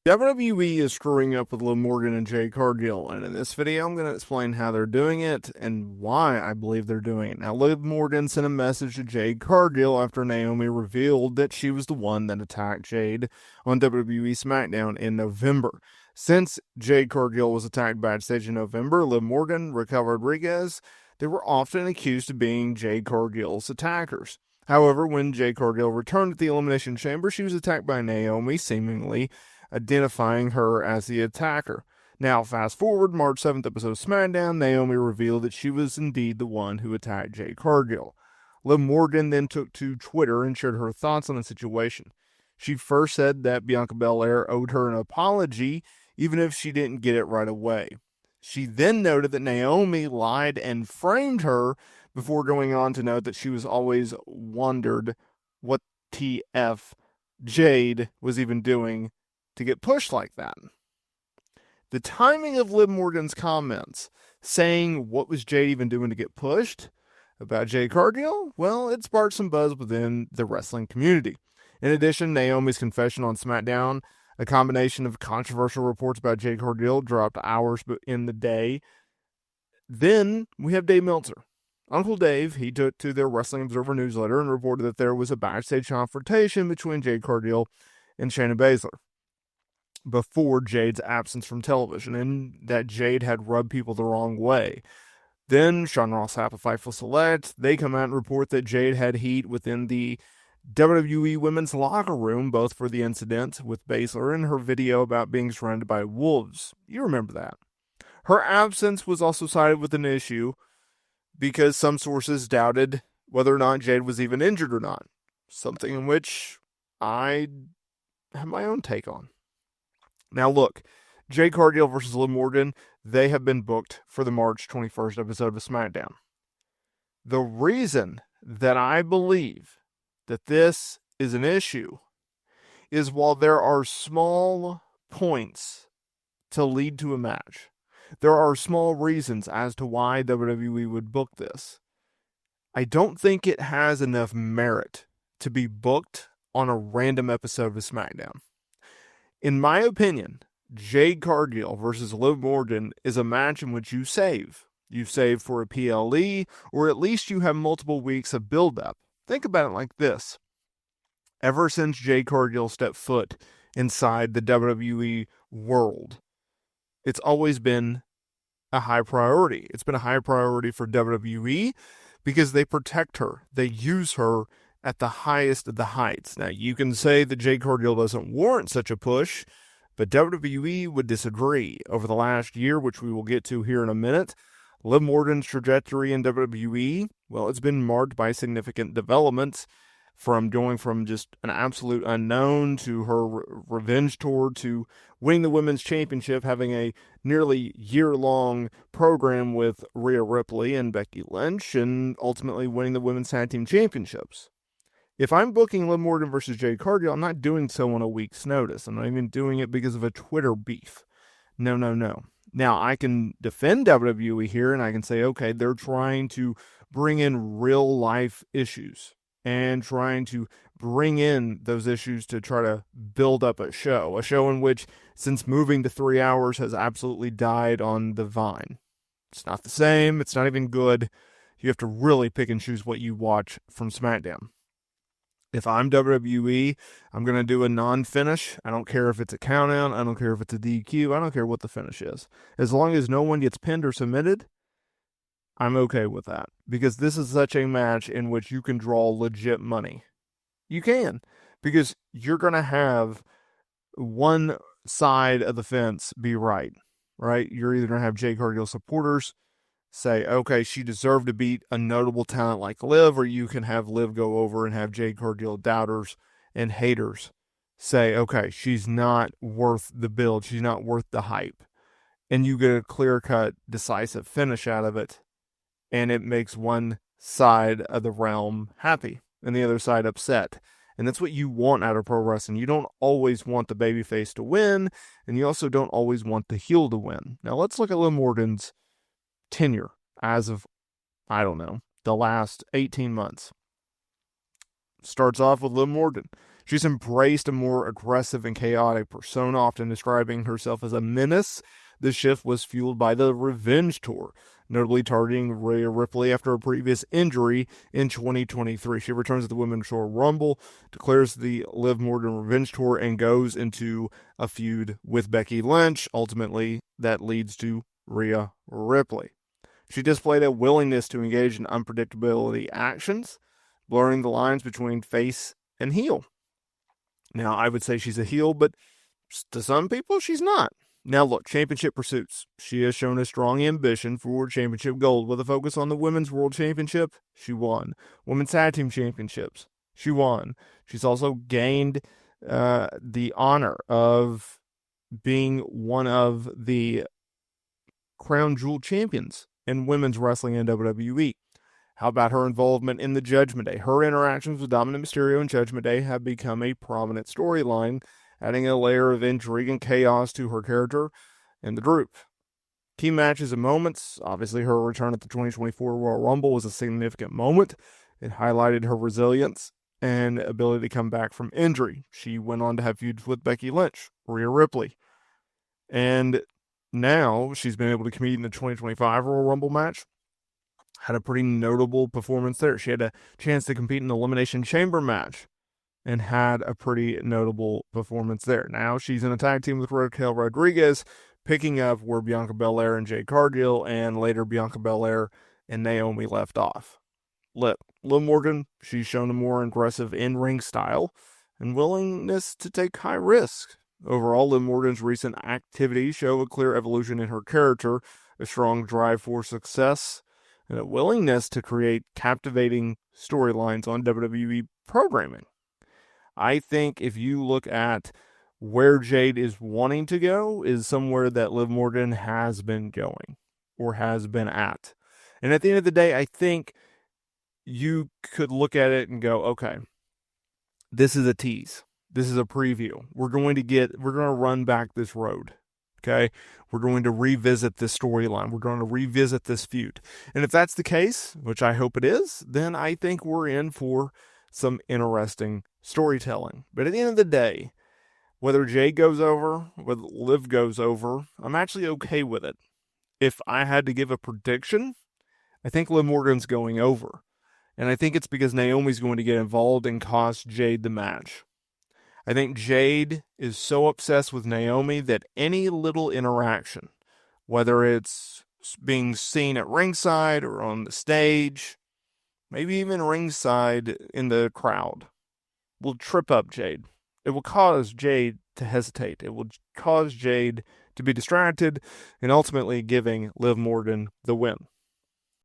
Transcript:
WWE is screwing up with Liv Morgan and Jade Cargill, and in this video, I'm going to explain how they're doing it and why I believe they're doing it. Now, Liv Morgan sent a message to Jade Cargill after Naomi revealed that she was the one that attacked Jade on WWE SmackDown in November. Since Jade Cargill was attacked backstage in November, Liv Morgan, Raquel Rodriguez, they were often accused of being Jade Cargill's attackers. However, when Jade Cargill returned to the Elimination Chamber, she was attacked by Naomi, seemingly identifying her as the attacker. Now, fast forward, March 7th episode of SmackDown, Naomi revealed that she was indeed the one who attacked Jade Cargill. Liv Morgan then took to Twitter and shared her thoughts on the situation. She first said that Bianca Belair owed her an apology, even if she didn't get it right away. She then noted that Naomi lied and framed her, before going on to note that she was always wondered what TF Jade was even doing to get pushed like that. The timing of Liv Morgan's comments, saying what was Jade even doing to get pushed about Jade Cargill, well, it sparked some buzz within the wrestling community. In addition, Naomi's confession on SmackDown, a combination of controversial reports about Jade Cargill, dropped hours in the day. Then we have Dave Meltzer. Uncle Dave, he took to their Wrestling Observer newsletter and reported that there was a backstage confrontation between Jade Cargill and Shayna Baszler before Jade's absence from television, and that Jade had rubbed people the wrong way. Then Sean Ross Sapp of Fightful Select, they come out and report that Jade had heat within the WWE women's locker room, both for the incident with Baszler and her video about being surrounded by wolves. You remember that. Her absence was also cited with an issue because some sources doubted whether or not Jade was even injured or not, something in which I have my own take on. Now look, Jade Cargill versus Liv Morgan, they have been booked for the March 21st episode of SmackDown. The reason that I believe that this is an issue is while there are small points to lead to a match, there are small reasons as to why WWE would book this. I don't think it has enough merit to be booked on a random episode of SmackDown. In my opinion, Jade Cargill versus Liv Morgan is a match in which you save. You save for a PLE, or at least you have multiple weeks of build-up. Think about it like this. Ever since Jade Cargill stepped foot inside the WWE world, it's always been a high priority. It's been a high priority for WWE because they protect her. They use her at the highest of the heights. Now, you can say that Jade Cargill doesn't warrant such a push, but WWE would disagree. Over the last year, which we will get to here in a minute, Liv Morgan's trajectory in WWE, well, it's been marked by significant developments, from going from just an absolute unknown to her revenge tour to winning the women's championship, having a nearly year-long program with Rhea Ripley and Becky Lynch, and ultimately winning the women's tag team championships. If I'm booking Liv Morgan versus Jade Cargill, I'm not doing so on a week's notice. I'm not even doing it because of a Twitter beef. No. Now, I can defend WWE here, and I can say, okay, they're trying to bring in real-life issues and trying to bring in those issues to try to build up a show in which, since moving to 3 hours, has absolutely died on the vine. It's not the same. It's not even good. You have to really pick and choose what you watch from SmackDown. If I'm WWE, I'm going to do a non-finish. I don't care if it's a countdown. I don't care if it's a DQ. I don't care what the finish is. As long as no one gets pinned or submitted, I'm okay with that. Because this is such a match in which you can draw legit money. You can. Because you're going to have one side of the fence be right? You're either going to have Jade Cargill supporters say, okay, she deserved to beat a notable talent like Liv, or you can have Liv go over and have Jade Cargill doubters and haters say, okay, she's not worth the build. She's not worth the hype. And you get a clear-cut, decisive finish out of it, and it makes one side of the realm happy and the other side upset. And that's what you want out of pro wrestling. You don't always want the babyface to win, and you also don't always want the heel to win. Now, let's look at Liv Morgan's tenure as of, I don't know, the last 18 months. Starts off with Liv Morgan. She's embraced a more aggressive and chaotic persona, often describing herself as a menace. The shift was fueled by the Revenge Tour, notably targeting Rhea Ripley after a previous injury in 2023. She returns at the Women's Royal Rumble, declares the Liv Morgan Revenge Tour, and goes into a feud with Becky Lynch. Ultimately, that leads to Rhea Ripley. She displayed a willingness to engage in unpredictability actions, blurring the lines between face and heel. Now, I would say she's a heel, but to some people, she's not. Now look, championship pursuits. She has shown a strong ambition for championship gold. With a focus on the Women's World Championship, she won. Women's Tag Team Championships, she won. She's also gained the honor of being one of the crown jewel champions in women's wrestling in WWE. How about her involvement in the Judgment Day? Her interactions with Dominic Mysterio and Judgment Day have become a prominent storyline, adding a layer of intrigue and chaos to her character and the group. Key matches and moments. Obviously, her return at the 2024 Royal Rumble was a significant moment. It highlighted her resilience and ability to come back from injury. She went on to have feuds with Becky Lynch, Rhea Ripley, and now she's been able to compete in the 2025 Royal Rumble match. Had a pretty notable performance there. She had a chance to compete in the Elimination Chamber match and had a pretty notable performance there. Now she's in a tag team with Raquel Rodriguez, picking up where Bianca Belair and Jade Cargill, and later Bianca Belair and Naomi left off. Liv Morgan, she's shown a more aggressive in-ring style and willingness to take high risks. Overall, Liv Morgan's recent activities show a clear evolution in her character, a strong drive for success, and a willingness to create captivating storylines on WWE programming. I think if you look at where Jade is wanting to go is somewhere that Liv Morgan has been going or has been at. And at the end of the day, I think you could look at it and go, okay, this is a tease. This is a preview. We're going to run back this road. Okay. We're going to revisit this storyline. We're going to revisit this feud. And if that's the case, which I hope it is, then I think we're in for some interesting storytelling. But at the end of the day, whether Jade goes over, whether Liv goes over, I'm actually okay with it. If I had to give a prediction, I think Liv Morgan's going over. And I think it's because Naomi's going to get involved and cost Jade the match. I think Jade is so obsessed with Naomi that any little interaction, whether it's being seen at ringside or on the stage, maybe even ringside in the crowd, will trip up Jade. It will cause Jade to hesitate. It will cause Jade to be distracted and ultimately giving Liv Morgan the win.